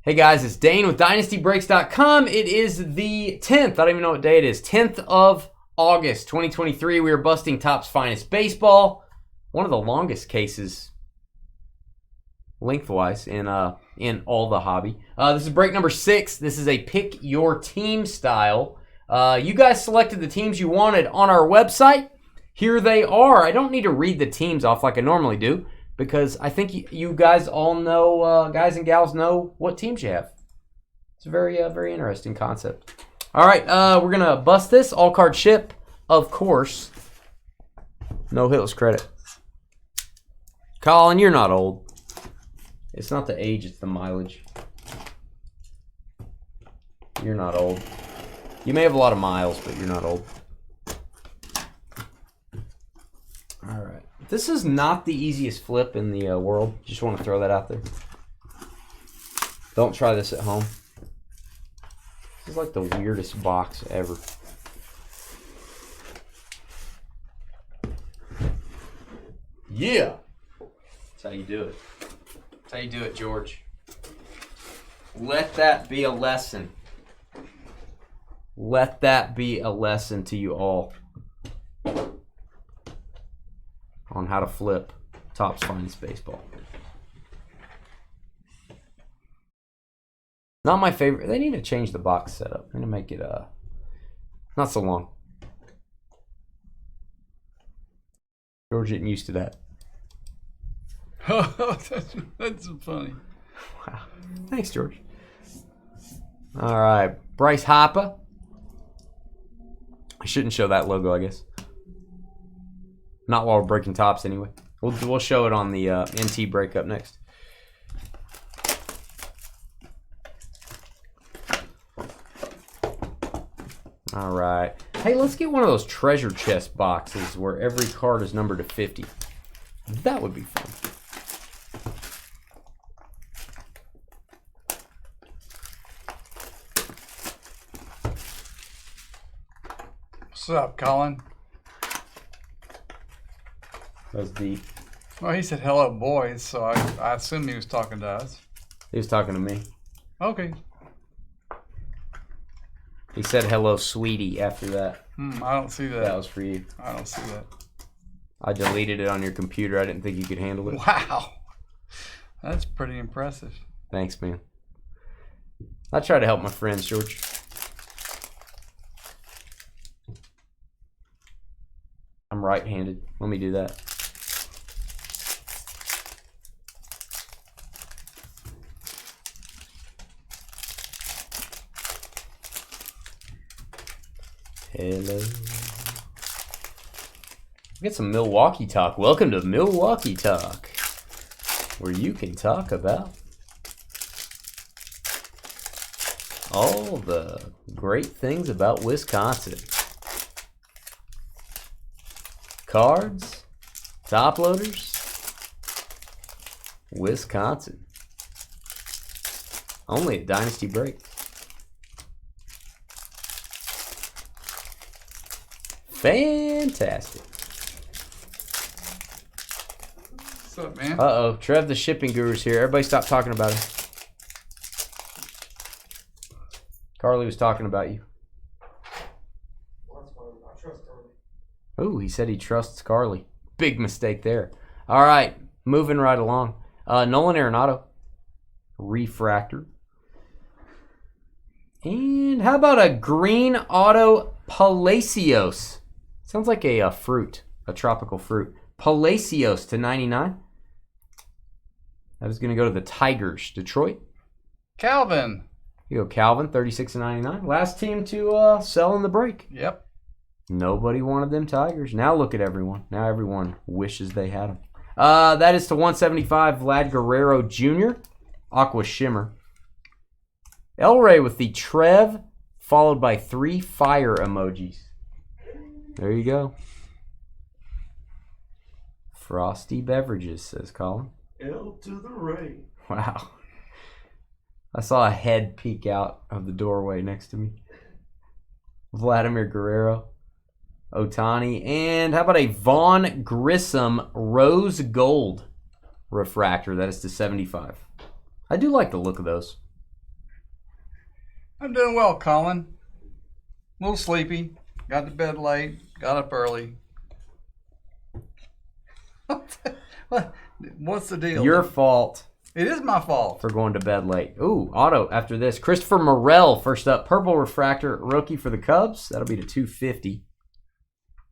Hey guys, it's Dane with DynastyBreaks.com. It is the 10th. I don't even know what day it is. 10th of August, 2023. We are busting Topps Finest Baseball. One of the longest cases lengthwise in all the hobby. This is break number 6. This is a pick your team style. You guys selected the teams you wanted on our website. Here they are. I don't need to read the teams off like I normally do, because I think you guys all know, guys and gals know what teams you have. It's a very interesting concept. All right, we're going to bust this. All card ship, of course. No hitless credit. Colin, you're not old. It's not the age, it's the mileage. You're not old. You may have a lot of miles, but you're not old. All right. This is not the easiest flip in the world. Just want to throw that out there. Don't try this at home. This is like the weirdest box ever. Yeah. That's how you do it. That's how you do it, George. Let that be a lesson. Let that be a lesson to you all on how to flip Topps Finest Baseball. Not my favorite. They need to change the box setup. They're going to make it not so long. George getting used to that. Oh, that's funny. Wow. Thanks, George. All right. Bryce Harper. I shouldn't show that logo, I guess. Not while we're breaking tops, anyway. We'll show it on the NT breakup next. All right. Hey, let's get one of those treasure chest boxes where every card is numbered to 50. That would be fun. What's up, Colin? That was deep. Well, he said hello, boys, so I assume he was talking to us. He was talking to me. Okay. He said hello, sweetie, after that. I don't see that. That was for you. I don't see that. I deleted it on your computer. I didn't think you could handle it. Wow. That's pretty impressive. Thanks, man. I try to help my friends, George. I'm right-handed. Let me do that. Hello. Get some Milwaukee talk. Welcome to Milwaukee Talk, where you can talk about all the great things about Wisconsin. Cards, top loaders, Wisconsin. Only at Dynasty Breaks. Fantastic. What's up, man? Uh-oh, Trev the shipping guru's here. Everybody stop talking about him. Carly was talking about you. Oh, he said he trusts Carly. Big mistake there. All right, moving right along. Nolan Arenado. Refractor. And how about a green auto Palacios? Sounds like a fruit, a tropical fruit. Palacios to 99. That is going to go to the Tigers, Detroit. Calvin. You go Calvin, 36/99. Last team to sell in the break. Yep. Nobody wanted them Tigers. Now look at everyone. Now everyone wishes they had them. That is to 175, Vlad Guerrero Jr. Aqua Shimmer. Elray with the Trev, followed by 3 fire emojis. There you go. Frosty beverages, says Colin. L to the Ray. Wow. I saw a head peek out of the doorway next to me. Vladimir Guerrero. Ohtani. And how about a Vaughn Grissom Rose Gold refractor? That is to 75. I do like the look of those. I'm doing well, Colin. A little sleepy. Got to bed late. Got up early. What's the deal? Your fault It is my fault. for going to bed late. Ooh, auto after this. Christopher Morel first up. Purple refractor rookie for the Cubs. That'll be to 250.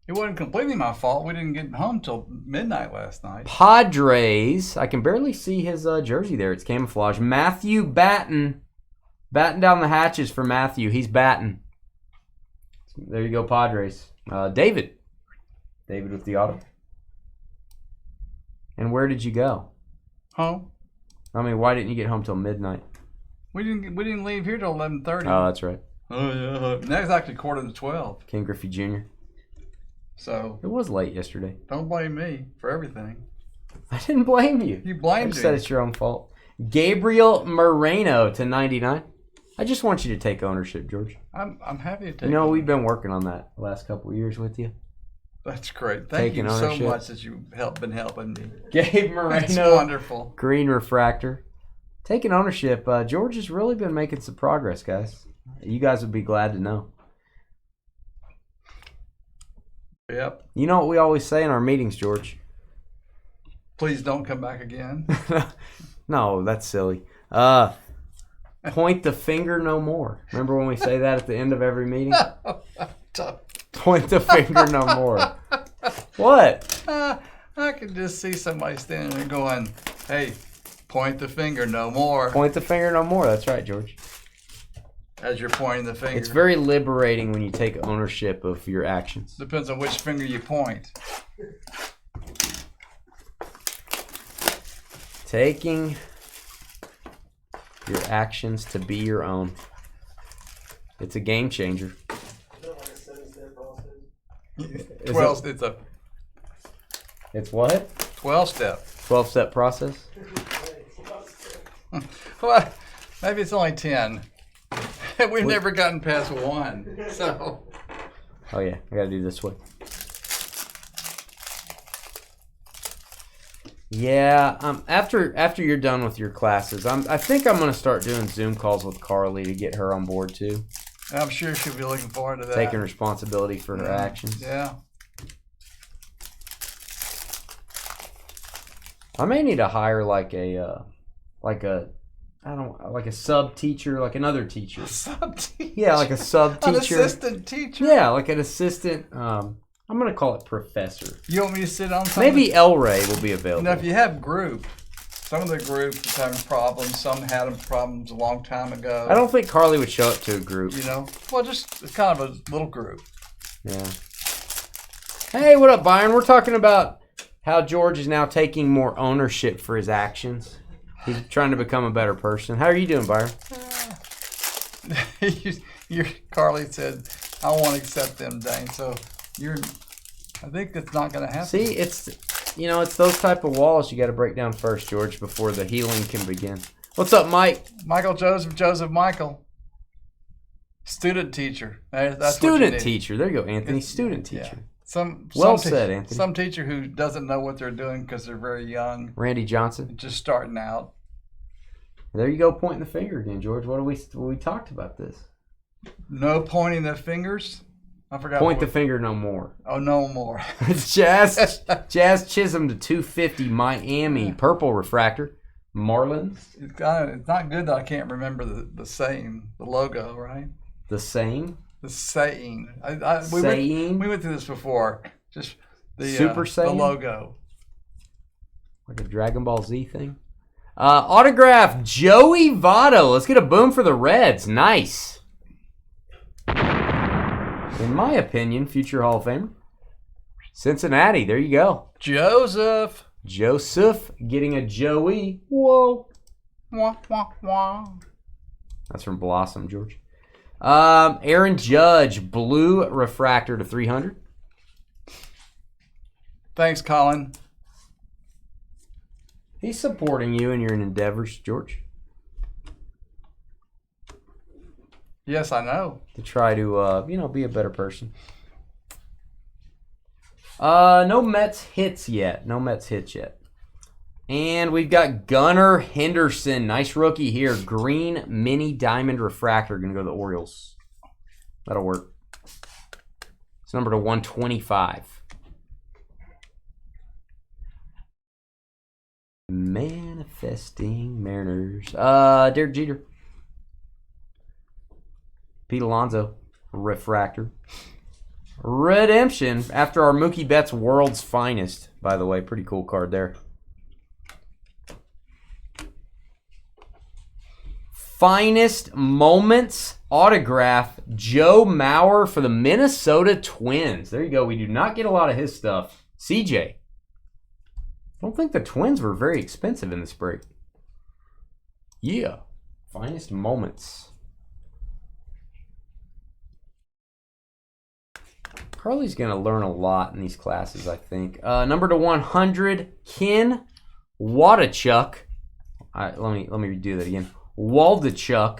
It wasn't completely my fault. We didn't get home till midnight last night. Padres. I can barely see his jersey there. It's camouflage. Matthew Batten. Batten down the hatches for Matthew. He's batting. There you go, Padres. David. David with the auto. And where did you go? Home. I mean, why didn't you get home till midnight? We didn't leave here till 11:30. Oh, that's right. Oh yeah. Next actually 11:45. Ken Griffey Jr. So It was late yesterday. don't blame me for everything. I didn't blame you. You I blamed just me. said it's your own fault. Gabriel Moreno to 99. I just want you to take ownership, George. I'm happy to take You know, it. we've been working on that the last couple of years with you. That's great. Thank Taking you so ownership. much that you've been helping me. Gabe That's Moreno, wonderful. green refractor. Taking ownership. George has really been making some progress, guys. You guys would be glad to know. Yep. You know what we always say in our meetings, George? Please don't come back again. No, that's silly. Point the finger no more. Remember when we say that at the end of every meeting? Point the finger no more. What? I can just see somebody standing there going, hey, point the finger no more. Point the finger no more. That's right, George. As you're pointing the finger. It's very liberating when you take ownership of your actions. Depends on which finger you point. Taking your actions to be your own. It's a game changer. It's what? 12-step. 12-step process? Well, maybe it's only 10. We've never gotten past 1. So Oh yeah, I gotta do this way. Yeah, after you're done with your classes, I think I'm gonna start doing Zoom calls with Carly to get her on board too. I'm sure she'll be looking forward to that. Taking responsibility for her actions. Yeah. I may need to hire like a sub teacher, like another teacher. Sub-teacher. Yeah, like a sub An teacher. assistant teacher? Yeah, like an assistant. I'm gonna call it professor. You want me to sit on something? Maybe El Rey will be available. Now, if you have group, some of the groups are having problems. Some had problems a long time ago. I don't think Carly would show up to a group. You know? Well, just it's kind of a little group. Yeah. Hey, what up, Byron? We're talking about how George is now taking more ownership for his actions. He's trying to become a better person. How are you doing, Byron? Carly said, I won't accept them, Dane. So I think that's not going to happen. See, it's those type of walls you got to break down first, George, before the healing can begin. What's up, Mike? Michael Joseph Michael. Student teacher. That's what you Student need. teacher. There you go, Anthony. Student teacher. Yeah. Some said, Anthony. Some teacher who doesn't know what they're doing because they're very young, Randy Johnson. just starting out. There you go, pointing the finger again, George. What we talked about this? No pointing the fingers. I forgot. Point the finger no more. Oh, no more. It's Jazz Chisholm to 250 Miami purple refractor. Marlins. It's not good that I can't remember the saying, the logo, right? The same. The saying. We went through this before. Just the Super the Saiyan? logo. Like a Dragon Ball Z thing. Autograph Joey Votto. Let's get a boom for the Reds. Nice. In my opinion, future Hall of Famer. Cincinnati. There you go. Joseph getting a Joey. Whoa. Wah, wah, wah. That's from Blossom, George. Aaron Judge, blue refractor to 300. Thanks, Colin. He's supporting you in your endeavors, George, Yes, I know. to try to, be a better person. No Mets hits yet. And we've got Gunnar Henderson. Nice rookie here. Green mini diamond refractor. Going to go to the Orioles. That'll work. It's number to 125. Manifesting Mariners. Derek Jeter. Pete Alonso. Refractor. Redemption after our Mookie Betts World's Finest. By the way, pretty cool card there. Finest Moments autograph, Joe Mauer for the Minnesota Twins. There you go. We do not get a lot of his stuff. CJ. I don't think the Twins were very expensive in this break. Yeah. Finest Moments. Carly's going to learn a lot in these classes, I think. Number to 100, Ken Wadachuk. Let me redo that again. Waldachuk.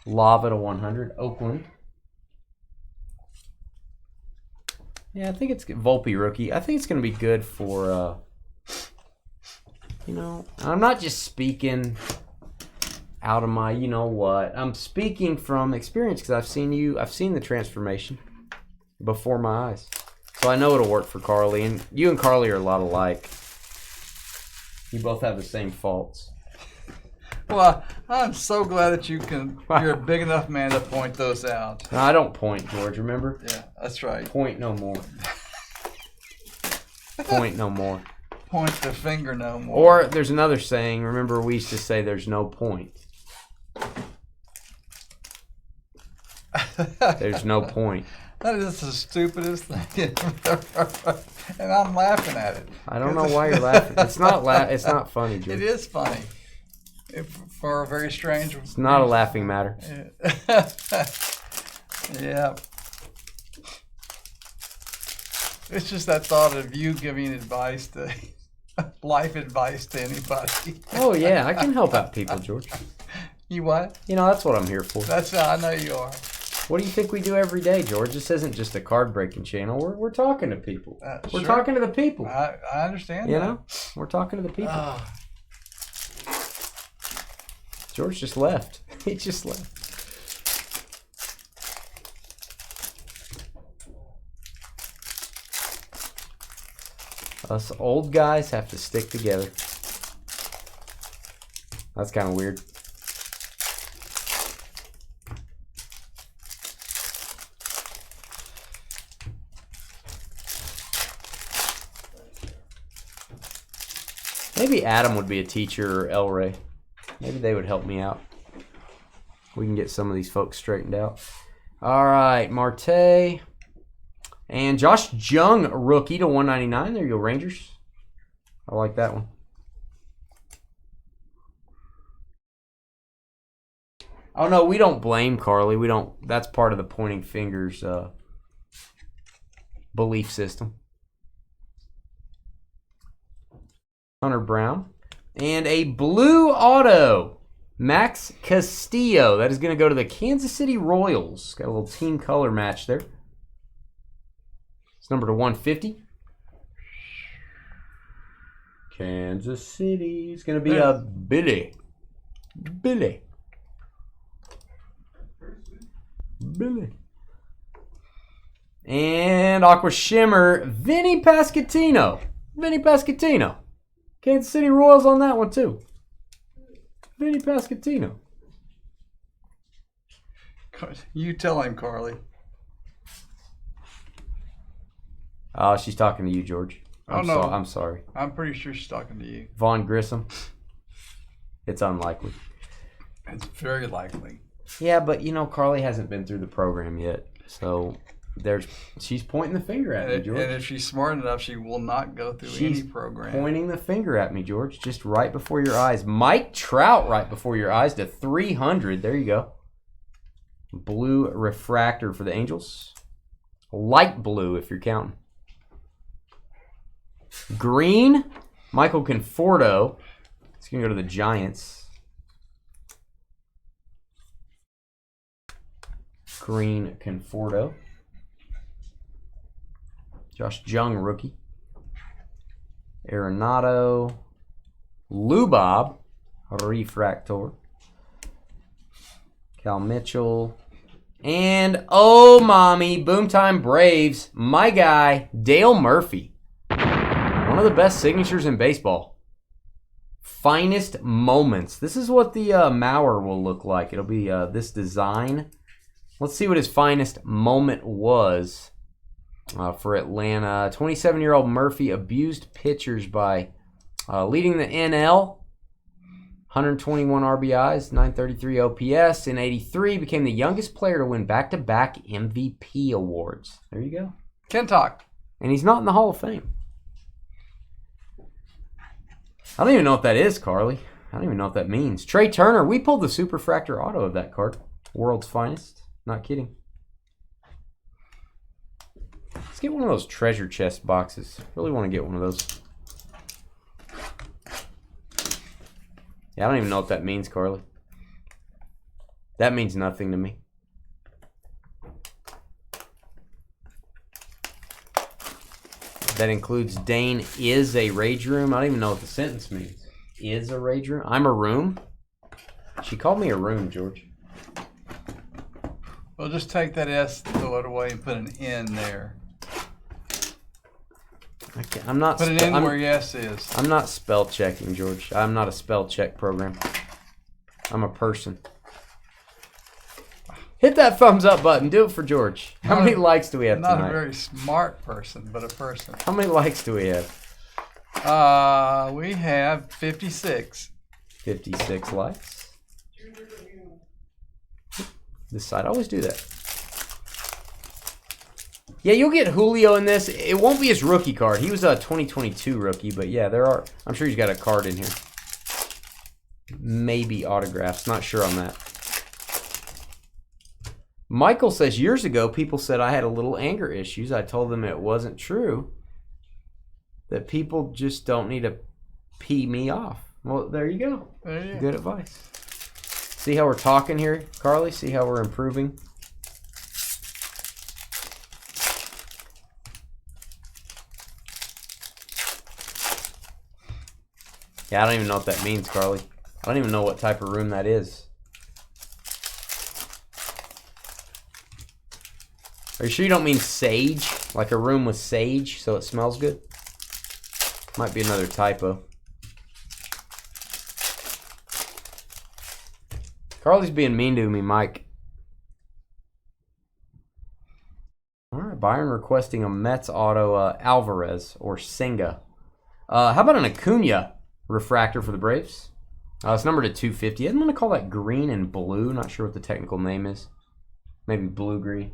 Lava to 100, Oakland. Yeah, I think it's Volpe rookie. I think it's going to be good for, I'm not just speaking out of my, I'm speaking from experience because I've seen the transformation before my eyes. So I know it'll work for Carly. And you and Carly are a lot alike. You both have the same faults. Well, I'm so glad that you're a big enough man to point those out. No, I don't point, George, remember? Yeah, that's right. Point no more. Point no more. Point the finger no more. Or there's another saying, remember we used to say there's no point. There's no point. That is the stupidest thing. And I'm laughing at it. I don't know why you're laughing. It's not funny, George. It is funny. For a very strange... It's not a laughing matter. Yeah. It's just that thought of you giving life advice to anybody. Oh, yeah. I can help out people, George. You what? That's what I'm here for. I know you are. What do you think we do every day, George? This isn't just a card breaking channel. We're talking to people. We're sure. talking to the people. I understand that. We're talking to the people. George just left. He just left. Us old guys have to stick together. That's kind of weird. Maybe Adam would be a teacher or El Rey. Maybe they would help me out. We can get some of these folks straightened out. All right, Marte. And Josh Jung, rookie to 199. There you go, Rangers. I like that one. Oh, no, we don't blame Carly. We don't. That's part of the pointing fingers belief system. Hunter Brown. And a blue auto, Max Castillo. That is going to go to the Kansas City Royals. Got a little team color match there. It's number to 150. Kansas City is going to be a Billy. Billy. And Aqua Shimmer, Vinny Pasquantino. Kansas City Royals on that one, too. Vinny Pasquantino. You tell him, Carly. Oh, she's talking to you, George. I'm sorry. I'm pretty sure she's talking to you. Vaughn Grissom. It's unlikely. It's very likely. Yeah, but, Carly hasn't been through the program yet. So, she's pointing the finger at me, George. And if she's smart enough, she will not go through any program. Pointing the finger at me, George, just right before your eyes. Mike Trout right before your eyes to 300. There you go. Blue refractor for the Angels. Light blue if you're counting. Green, Michael Conforto. It's going to go to the Giants. Green Conforto. Josh Jung, rookie. Arenado. Lubob refractor. Cal Mitchell. And, oh, mommy, Boomtime Braves, my guy, Dale Murphy. One of the best signatures in baseball. Finest moments. This is what the Mauer will look like. It'll be this design. Let's see what his finest moment was for Atlanta. 27-year-old Murphy abused pitchers by leading the NL. 121 RBIs, 933 OPS. In 83, became the youngest player to win back-to-back MVP awards. There you go. Kentuck. And he's not in the Hall of Fame. I don't even know what that is, Carly. I don't even know what that means. Trey Turner, we pulled the Superfractor auto of that card. World's finest. Not kidding. Let's get one of those treasure chest boxes. Really want to get one of those. Yeah, I don't even know what that means, Carly. That means nothing to me. That includes Dane is a rage room. I don't even know what the sentence means. Is a rage room? I'm a room? She called me a room, George. Well, just take that S, throw it away, and put an N there. Okay, I'm not. Put an N where yes is. I'm not spell checking, George. I'm not a spell check program. I'm a person. Hit that thumbs up button. Do it for George. How many likes do we have Not tonight? a very smart person, but a person. How many likes do we have? We have 56. 56 likes. This side, I always do that. Yeah, you'll get Julio in this. It won't be his rookie card. He was a 2022 rookie, but yeah, there are. I'm sure he's got a card in here. Maybe autographs. Not sure on that. Michael says, years ago, people said I had a little anger issues. I told them it wasn't true. That people just don't need to pee me off. Well, there you go. There you go. Good advice. See how we're talking here, Carly? See how we're improving? Yeah, I don't even know what that means, Carly. I don't even know what type of room that is. Are you sure you don't mean sage? Like a room with sage so it smells good? Might be another typo. Carly's being mean to me, Mike. All right, Byron requesting a Mets auto, Alvarez or Senga. How about an Acuna refractor for the Braves? It's numbered to 250. I'm going to call that green and blue. Not sure what the technical name is. Maybe blue-green.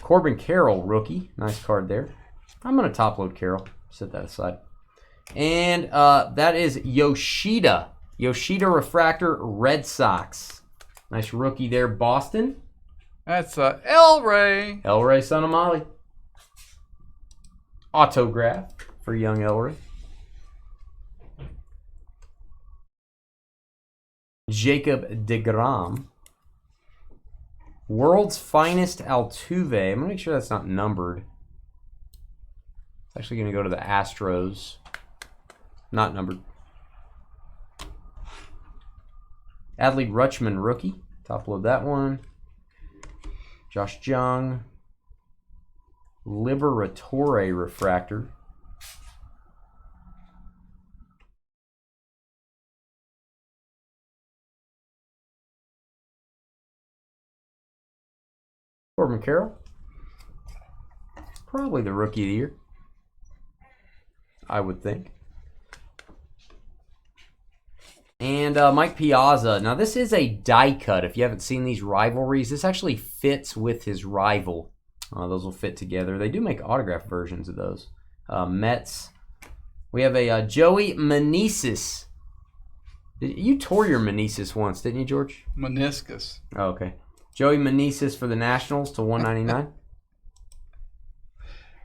Corbin Carroll, rookie. Nice card there. I'm going to top load Carroll. Set that aside. And that is Yoshida. Yoshida refractor, Red Sox. Nice rookie there, Boston. That's El Ray. El Ray Son of Molly. Autograph for young El Ray. Jacob deGrom. World's Finest Altuve. I'm going to make sure that's not numbered. It's actually going to go to the Astros. Not numbered. Adley Rutschman, rookie. Top load that one. Josh Jung. Liberatore refractor. Corbin Carroll. Probably the rookie of the year, I would think. And Mike Piazza. Now, this is a die cut. If you haven't seen these rivalries, this actually fits with his rival. Those will fit together. They do make autograph versions of those. Mets. We have a Joey Meneses. You tore your meniscus once, didn't you, George? Meniscus. Oh, okay. Joey Meneses for the Nationals to $199.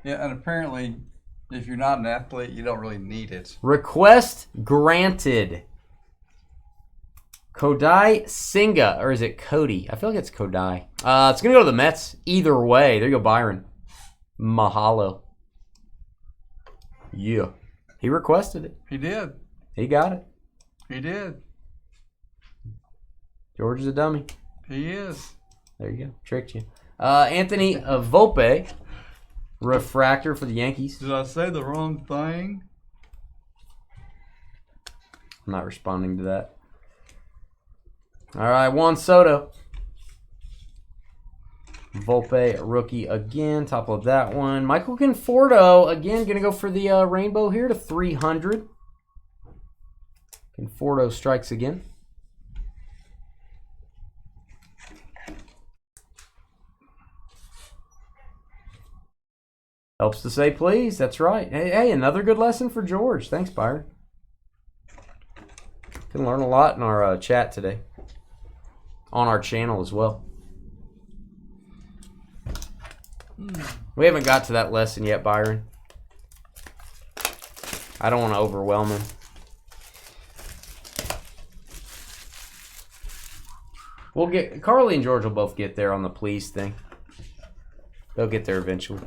Yeah, and apparently, if you're not an athlete, you don't really need it. Request granted. Kodai Senga, or is it Cody? I feel like it's Kodai. It's going to go to the Mets. Either way. There you go, Byron. Mahalo. Yeah. He requested it. He did. He got it. He did. George is a dummy. He is. There you go. Tricked you. Anthony Volpe. Refractor for the Yankees. Did I say the wrong thing? I'm not responding to that. All right, Juan Soto. Volpe, rookie again. Top of that one. Michael Conforto, again, going to go for the rainbow here to 300. Conforto strikes again. Helps to say please. That's right. Hey, another good lesson for George. Thanks, Byron. Can learn a lot in our chat today. On our channel as well. We haven't got to that lesson yet, Byron. I don't want to overwhelm him. We'll get Carly and George will both get there on the please thing. They'll get there eventually.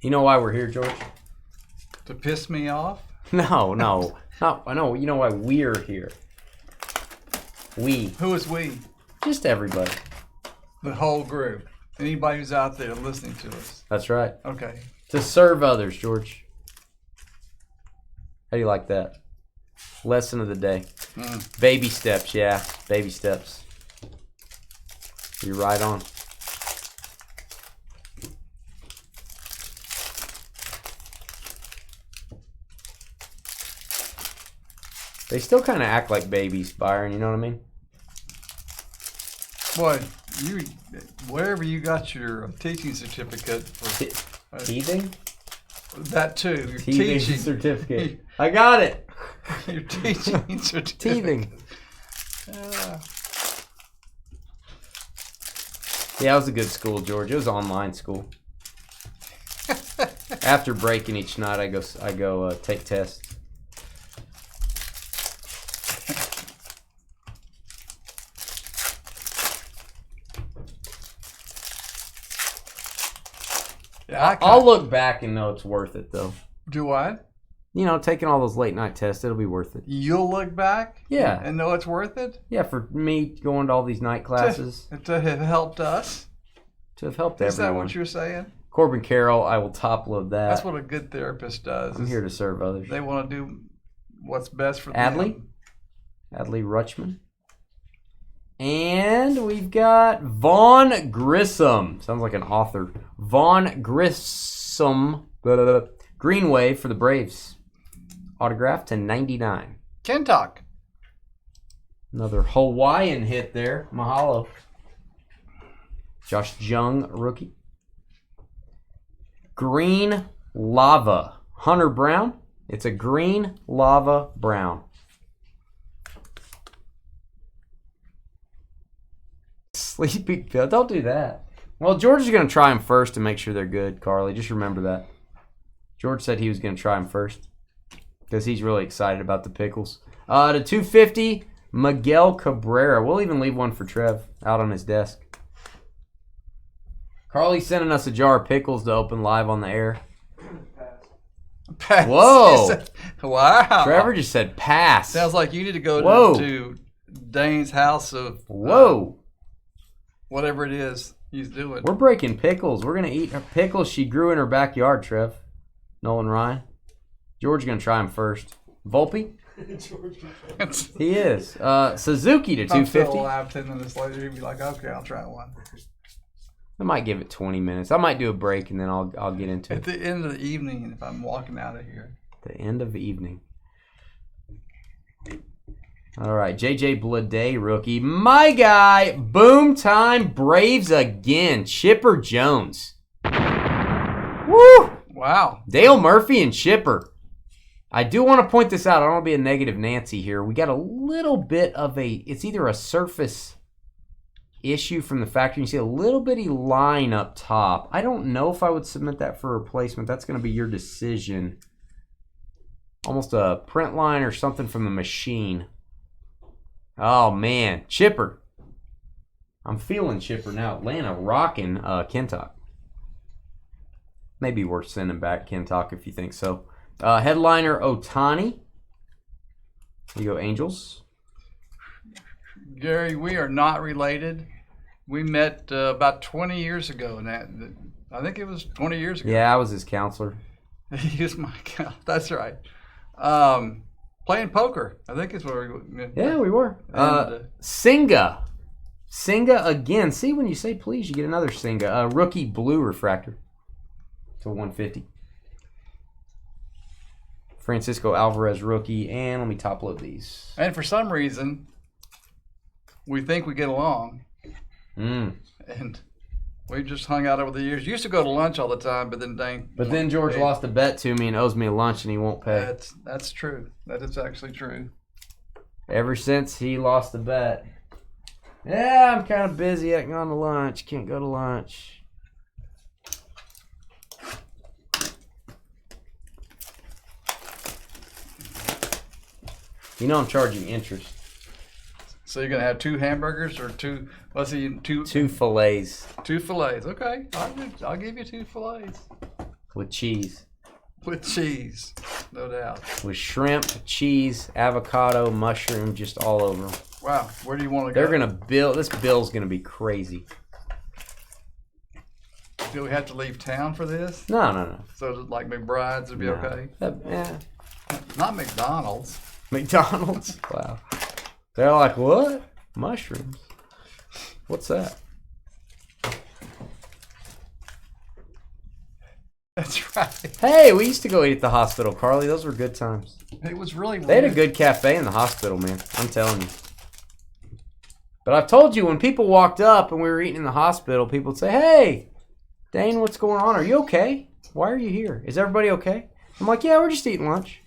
You know why we're here, George? To piss me off? No. I know. You know why we're here. We. Who is we? Just everybody. The whole group. Anybody who's out there listening to us. That's right. Okay. To serve others, George. How do you like that? Lesson of the day. Baby steps, yeah. Baby steps. You're right on. They still kind of act like babies, Byron. You know what I mean? Boy, wherever you got your teaching certificate for Teething? that too, your Teething teaching certificate. I got it. your teaching certificate. Teething. Yeah, it was a good school, George. It was online school. After breaking each night, I go take tests. Yeah, I'll look back and know it's worth it, though. Do what? You know, taking all those late night tests, it'll be worth it. You'll look back? Yeah. And know it's worth it? Yeah, for me going to all these night classes. To have helped us? To have helped Is everyone. that what you're saying? Corbin Carroll, I will top load that. That's what a good therapist does. I'm here to serve others. They want to do what's best for Adley? them. Adley Rutschman. And we've got Vaughn Grissom. Sounds like an author. Vaughn Grissom. Greenway for the Braves. Autograph to 99. Kentuck. Another Hawaiian hit there. Mahalo. Josh Jung, rookie. Green Lava. Hunter Brown. It's a green lava brown. Sleeping pill. Don't do that. Well, George is going to try them first to make sure they're good, Carly. Just remember that. George said he was going to try them first because he's really excited about the pickles. To 250, Miguel Cabrera. We'll even leave one for Trev out on his desk. Carly's sending us a jar of pickles to open live on the air. Pass. Whoa. Wow. Trevor just said pass. Sounds like you need to go Whoa. to Dane's house of Whoa. whatever it is he's doing. We're breaking pickles. We're going to eat her pickles she grew in her backyard, Trev. Nolan Ryan. George's going to try him first. Volpe? He is. Suzuki to I'm still 250. alive 10 minutes later. He'd be like, okay, I'll try one. I might give it 20 minutes. I might do a break and then I'll get into At it. the end of the evening, if I'm walking out of here. The end of the evening. All right, JJ Bleday, rookie. My guy, boom time, Braves again. Chipper Jones. Woo! Wow. Dale Murphy and Chipper. I do want to point this out. I don't want to be a negative Nancy here. We got a little bit of it's either a surface issue from the factory. You see a little bitty line up top. I don't know if I would submit that for replacement. That's going to be your decision. Almost a print line or something from the machine. Oh, man. Chipper. I'm feeling Chipper now. Atlanta rocking Kentuck. Maybe worth sending back Kentuck if you think so. Headliner Otani. Here you go, Angels. Gary, we are not related. We met about 20 years ago. I think it was 20 years ago. Yeah, I was his counselor. He was my count. That's right. Playing poker. I think is where we. Yeah, we were. Singa. Singa again. See, when you say please, you get another Singa. Rookie blue refractor to 150. Francisco Alvarez rookie. And let me top load these. And for some reason, we think we get along. And we just hung out over the years. Used to go to lunch all the time, but then George lost a bet to me and owes me a lunch and he won't pay. That's true. That is actually true. Ever since he lost the bet. Yeah, I'm kind of busy. I can go to lunch. Can't go to lunch. You know I'm charging interest. So you're gonna have 2 hamburgers or 2? Let's see, 2 fillets 2 fillets. Okay, I'll give you 2 fillets with cheese. with cheese, no doubt. With shrimp, cheese, avocado, mushroom, just all over them. Wow, where do you want to go? They're gonna build. This bill's gonna be crazy. Do we have to leave town for this? No. So like McBride's would be okay? Yeah. Not McDonald's. McDonald's. Wow. They're like, what? Mushrooms? What's that? That's right. Hey, we used to go eat at the hospital, Carly. Those were good times. It was really weird. They had a good cafe in the hospital, man. I'm telling you. But I've told you, when people walked up and we were eating in the hospital, people would say, hey, Dane, what's going on? Are you okay? Why are you here? Is everybody okay? I'm like, yeah, we're just eating lunch.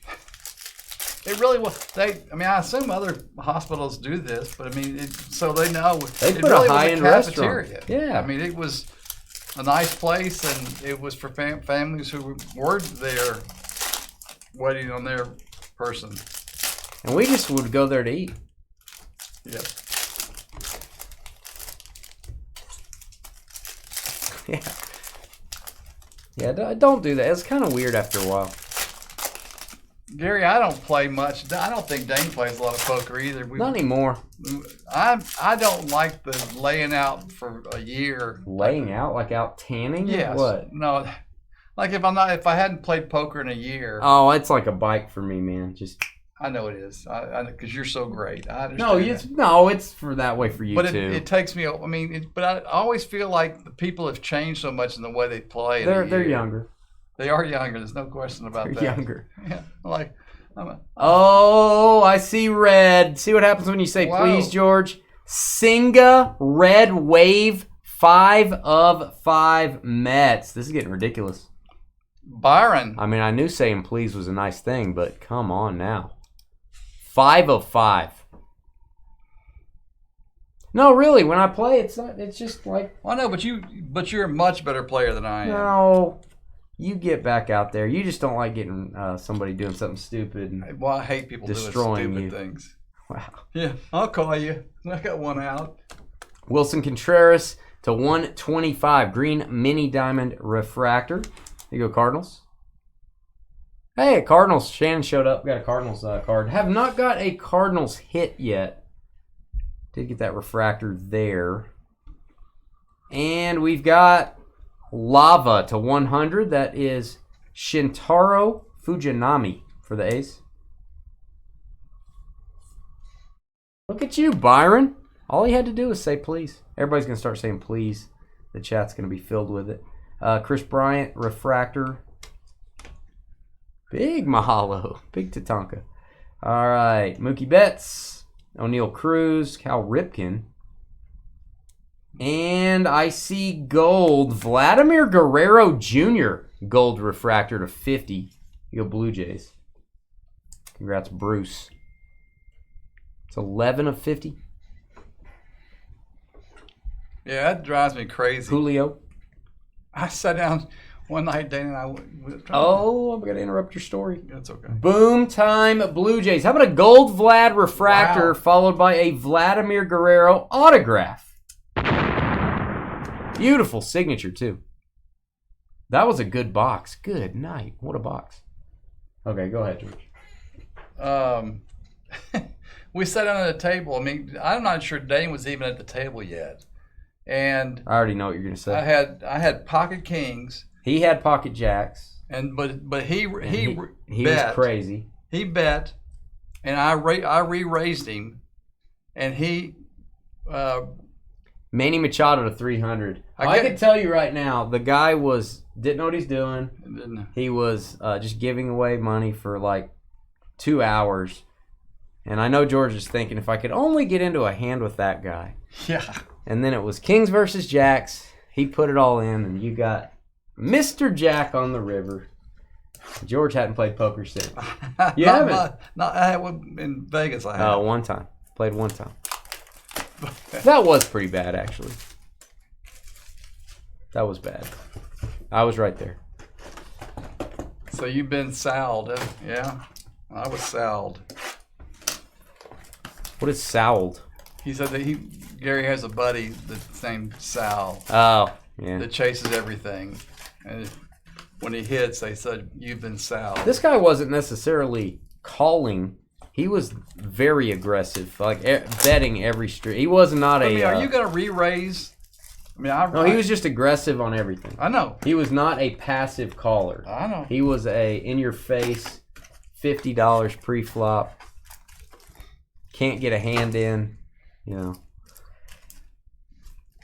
It really was. I assume other hospitals do this, but so they know. They it put really a high-end restaurant. Yeah. It was a nice place, and it was for families who were there waiting on their person. And we just would go there to eat. Yep. Yeah. Yeah, don't do that. It's kind of weird after a while. Gary, I don't play much. I don't think Dane plays a lot of poker either. Not anymore. I don't like the laying out for a year. Laying out? Like out tanning? Yes. What? No. Like if I hadn't played poker in a year. Oh, it's like a bike for me, man. Just. I know it is. Because you're so great. I understand. No, it's for that way for you but too. It takes me. But I always feel like the people have changed so much in the way they play. They're younger. They are younger. There's no question about that. They're younger. Yeah. Oh, I see red. See what happens when you say please, George? Singa red wave 5 of 5 Mets. This is getting ridiculous. Byron. I knew saying please was a nice thing, but come on now. 5 of 5. No, really, when I play, it's not. It's just like. I know, but you're a much better player than I am. No. You get back out there. You just don't like getting somebody doing something stupid. And I hate people destroying doing stupid things. Wow. Yeah, I'll call you. I got one out. Wilson Contreras to 125. Green mini diamond refractor. There you go, Cardinals. Hey, Cardinals. Shannon showed up. Got a Cardinals card. Have not got a Cardinals hit yet. Did get that refractor there. And we've got Lava to 100. That is Shintaro Fujinami for the A's. Look at you, Byron. All he had to do was say please. Everybody's going to start saying please. The chat's going to be filled with it. Chris Bryant, refractor. Big mahalo. Big Tatanka. All right. Mookie Betts, O'Neal Cruz, Cal Ripken. And I see gold. Vladimir Guerrero Jr. Gold refractor to 50. You go Blue Jays. Congrats, Bruce. It's 11 of 50. Yeah, that drives me crazy. Julio. I sat down. One night, Dana and I were trying Oh, I'm going to interrupt your story. That's okay. Boom time Blue Jays. How about a gold Vlad refractor followed by a Vladimir Guerrero autograph? Beautiful signature, too. That was a good box. Good night. What a box. Okay, go ahead, George. We sat down at a table. I mean, I'm not sure Dane was even at the table yet. And I already know what you're going to say. I had pocket kings. He had pocket jacks. But he was bet. crazy. He bet, and I re-raised him, and he Manny Machado to 300. I can tell you right now, the guy didn't know what he's doing. He was just giving away money for like 2 hours. And I know George is thinking, if I could only get into a hand with that guy. Yeah. And then it was Kings versus Jacks. He put it all in, and you got Mr. Jack on the river. George hadn't played poker since. You haven't? I had one in Vegas. I had. One time. Played one time. That was pretty bad, actually. That was bad. I was right there. So you've been sowed, yeah? I was sowed. What is sowled? He said that Gary has a buddy that's named Sal. Oh, yeah. That chases everything. And when he hits, they said, "You've been sowed." This guy wasn't necessarily calling. He was very aggressive, like betting every street. He was not I mean, are you going to re-raise? I mean, no, he was just aggressive on everything. I know. He was not a passive caller. I know. He was a in-your-face, $50 pre-flop. Can't get a hand in, you know.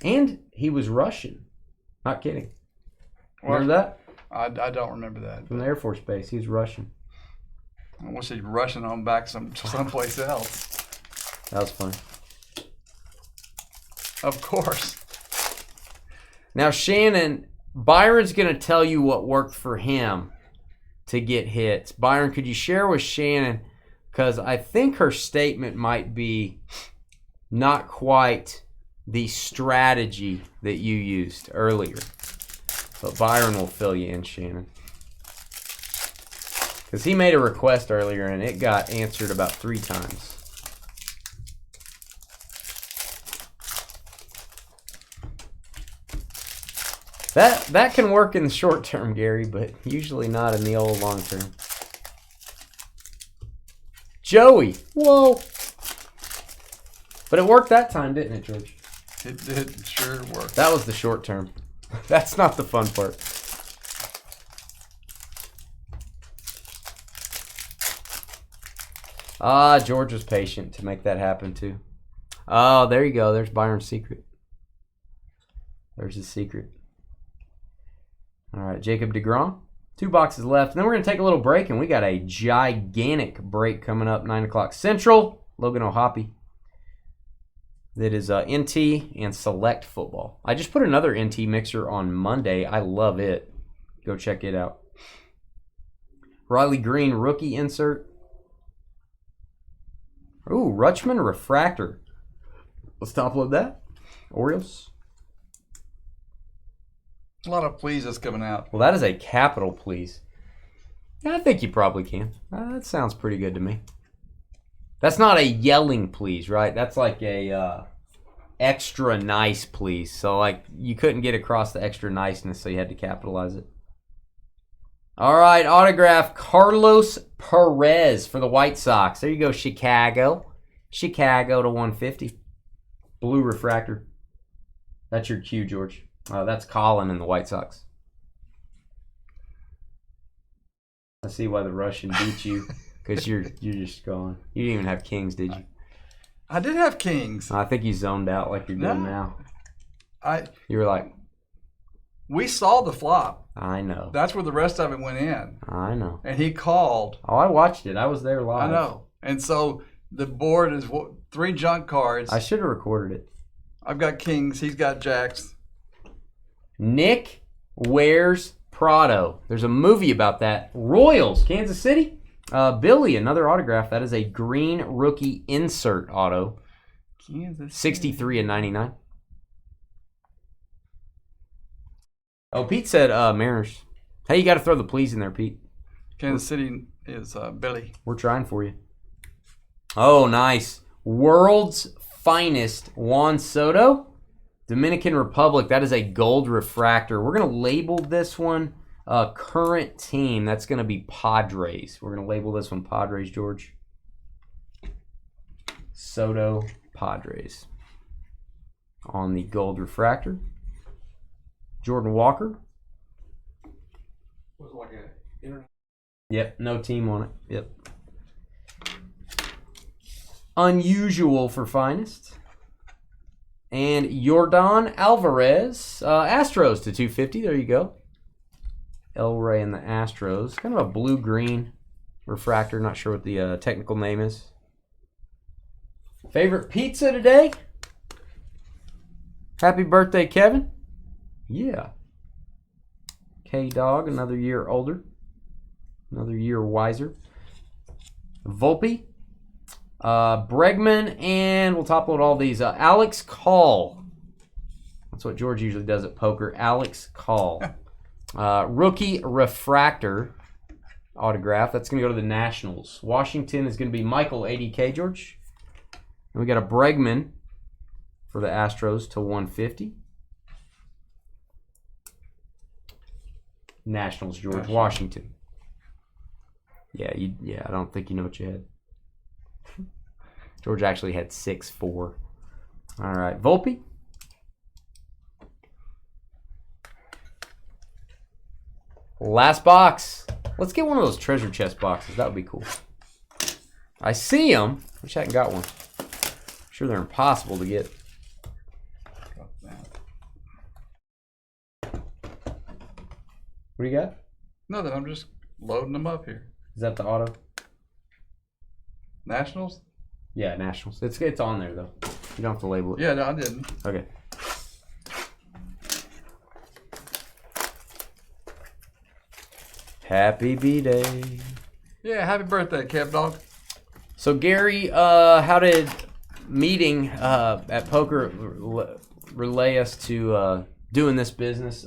And he was Russian. Not kidding. Remember that? I don't remember that. From the Air Force Base. He's Russian. I wish he'd Russian on back someplace else. That was funny. Of course. Now, Shannon, Byron's going to tell you what worked for him to get hits. Byron, could you share with Shannon? Because I think her statement might be not quite the strategy that you used earlier. But Byron will fill you in, Shannon. Because he made a request earlier and it got answered about 3 times. That can work in the short term, Gary, but usually not in the old long term. Joey, whoa. But it worked that time, didn't it, George? It did sure work. That was the short term. That's not the fun part. George was patient to make that happen, too. Oh, there you go. There's Byron's secret. There's his secret. All right, Jacob DeGrom. 2 boxes left. And then we're going to take a little break, and we got a gigantic break coming up, 9 o'clock Central. Logan O'Hoppe. That is NT and Select Football. I just put another NT mixer on Monday. I love it. Go check it out. Riley Green rookie insert. Ooh, Rutschman refractor. Let's top load that. Orioles. A lot of pleases coming out. Well, that is a capital please. Yeah, I think you probably can. That sounds pretty good to me. That's not a yelling please, right? That's like a extra nice please. So, like, you couldn't get across the extra niceness, so you had to capitalize it. All right, autograph Carlos Perez for the White Sox. There you go, Chicago. Chicago to 150. Blue refractor. That's your cue, George. That's Colin in the White Sox. I see why the Russian beat you, because you're just gone. You didn't even have kings, did you? I did have kings. I think you zoned out like you're doing now. You were like, we saw the flop. I know. That's where the rest of it went in. I know. And he called. Oh, I watched it. I was there live. I know. And so the board is 3 junk cards. I should have recorded it. I've got kings. He's got jacks. Nick wears Prado. There's a movie about that. Royals, Kansas City. Billy, another autograph. That is a green rookie insert auto. Kansas 63 and 99. Oh, Pete said Mariners. Hey, you got to throw the please in there, Pete. Kansas City is Billy. We're trying for you. Oh, nice. World's Finest Juan Soto. Dominican Republic. That is a gold refractor. We're going to label this one current team. That's going to be Padres. We're going to label this one Padres, George. Soto Padres. On the gold refractor. Jordan Walker. Was it like an internet? Yep, no team on it. Yep. Unusual for Finest. And Yordan Alvarez. Astros to 250. There you go. El Rey and the Astros. Kind of a blue-green refractor. Not sure what the technical name is. Favorite pizza today? Happy birthday, Kevin. Yeah. K-Dog, another year older. Another year wiser. Volpe. Bregman, and we'll top load all these. Alex Call. That's what George usually does at poker. Alex Call. Rookie refractor autograph. That's going to go to the Nationals. Washington is going to be Michael, ADK, George. And we got a Bregman for the Astros to 150. Nationals, George. Washington. Yeah, I don't think you know what you had. George actually had 6-4. All right, Volpe. Last box. Let's get one of those treasure chest boxes. That would be cool. I see them. Wish I hadn't got one. I'm sure they're impossible to get. What do you got? Nothing. I'm just loading them up here. Is that the auto? Nationals? Yeah, Nationals. It's on there though. You don't have to label it. Yeah, no, I didn't. Okay. Happy B-Day. Yeah, happy birthday, Kev Dog. So Gary, how did meeting at poker relay us to doing this business?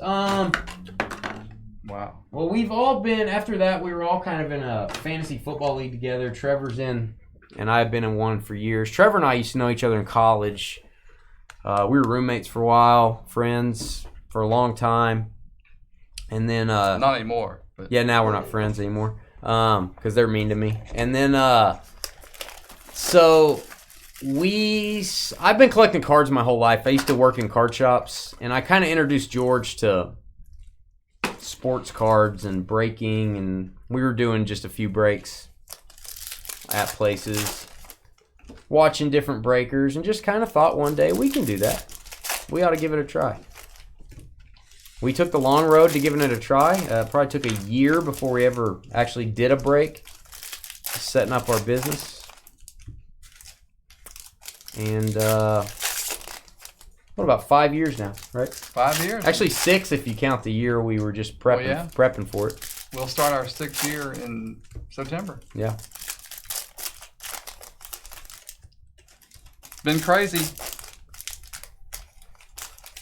Wow. Well, we've all been, after that, we were all kind of in a fantasy football league together. Trevor's in, and I've been in one for years. Trevor and I used to know each other in college. We were roommates for a while, friends for a long time. And then... not anymore. But. Yeah, now we're not friends anymore because they're mean to me. And then, so I've been collecting cards my whole life. I used to work in card shops, and I kind of introduced George to sports cards and breaking, and we were doing just a few breaks at places, watching different breakers, and just kind of thought one day we can do that. We ought to give it a try. We took the long road to giving it a try. Probably took a year before we ever actually did a break, setting up our business. And what about 5 years now, right? 5 years? Actually 6 if you count the year we were just prepping for it. We'll start our 6th year in September. Yeah. Been crazy.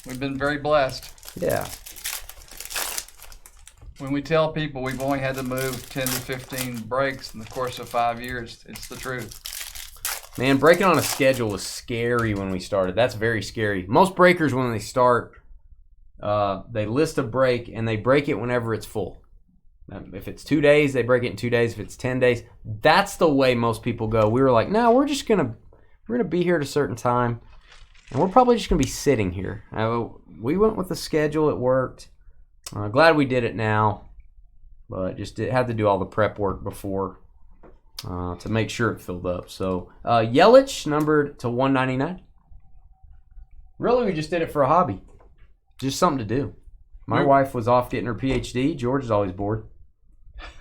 We've been very blessed. Yeah. When we tell people we've only had to move 10 to 15 breaks in the course of 5 years, it's the truth. Man, breaking on a schedule was scary when we started. That's very scary. Most breakers, when they start, they list a break, and they break it whenever it's full. If it's 2 days, they break it in 2 days. If it's 10 days, that's the way most people go. We were like, no, we're gonna be here at a certain time, and we're probably just gonna be sitting here. We went with the schedule. It worked. Glad we did it now, but just had to do all the prep work before to make sure it filled up. So Yelich numbered to 199. Really, we just did it for a hobby, just something to do. My wife was off getting her PhD. George is always bored.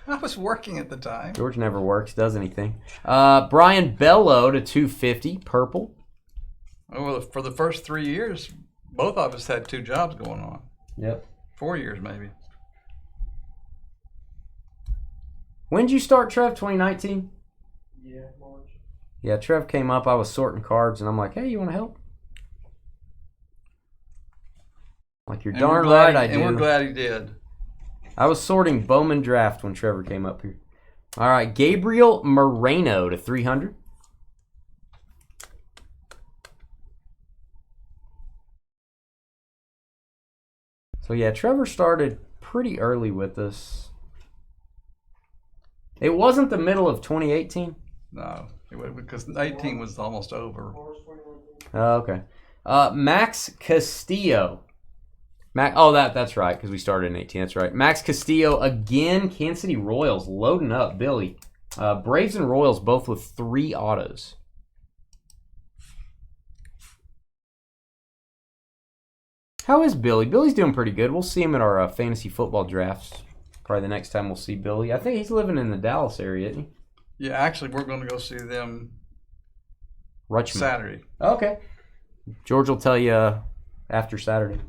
I was working at the time. George never works, does anything. Brian Bello to 250, purple. Well, for the first 3 years, both of us had 2 jobs going on. Yep. 4 years, maybe. When did you start, Trev? 2019? Yeah, March. Yeah, Trev came up. I was sorting cards, and I'm like, hey, you want to help? Like, you're darn right I do. And we're glad he did. I was sorting Bowman Draft when Trevor came up here. All right, Gabriel Moreno to 300. So, yeah, Trevor started pretty early with us. It wasn't the middle of 2018? No, because 18 was almost over. Oh, okay. Max Castillo. That's right, because we started in 18. That's right. Max Castillo again. Kansas City Royals loading up, Billy. Braves and Royals both with 3 autos. How is Billy? Billy's doing pretty good. We'll see him at our fantasy football drafts. Probably the next time we'll see Billy. I think he's living in the Dallas area, isn't he? Yeah, actually, we're going to go see them Rutschman. Saturday. Okay. George will tell you after Saturday.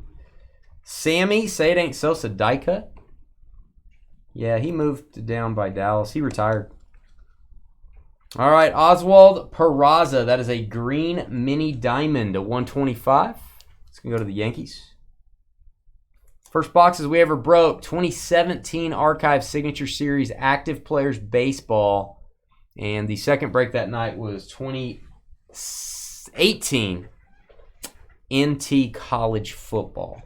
Sammy, say it ain't Sosa, die cut. Yeah, he moved down by Dallas. He retired. All right, Oswald Peraza. That is a green mini diamond to 125. It's going to go to the Yankees. First boxes we ever broke. 2017 Archive Signature Series Active Players Baseball. And the second break that night was 2018 NT College Football.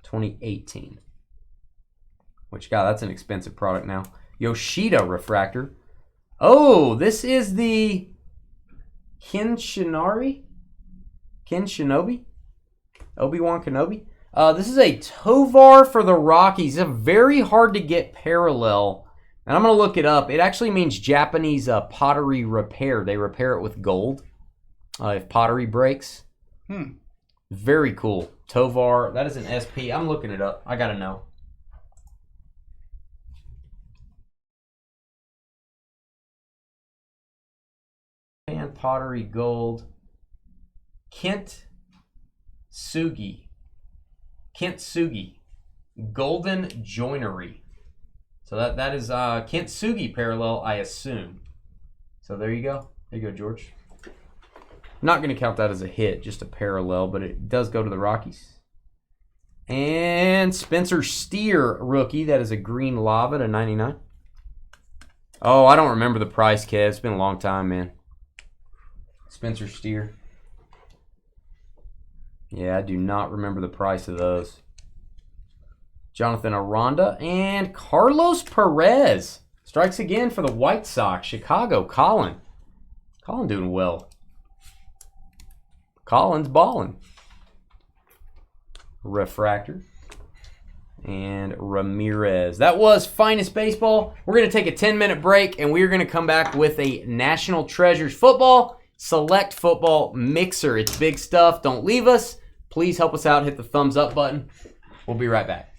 2018. Which, God, that's an expensive product now. Yoshida Refractor. Oh, this is the Ken Shinobi? Obi-Wan Kenobi? This is a Tovar for the Rockies. It's a very hard to get parallel. And I'm going to look it up. It actually means Japanese pottery repair. They repair it with gold if pottery breaks. Very cool. Tovar. That is an SP. I'm looking it up. I got to know. And pottery gold. Kent Sugi. Golden Joinery. So that is Kintsugi parallel, I assume. So there you go. There you go, George. Not going to count that as a hit, just a parallel, but it does go to the Rockies. And Spencer Steer rookie. That is a green lava to 99. Oh, I don't remember the price, Kev. It's been a long time, man. Spencer Steer. Yeah, I do not remember the price of those. Jonathan Aranda and Carlos Perez strikes again for the White Sox. Chicago, Colin doing well. Colin's balling. Refractor. And Ramirez. That was Finest Baseball. We're going to take a 10-minute break, and we're going to come back with a National Treasures Football Select Football Mixer. It's big stuff. Don't leave us. Please help us out. Hit the thumbs up button. We'll be right back.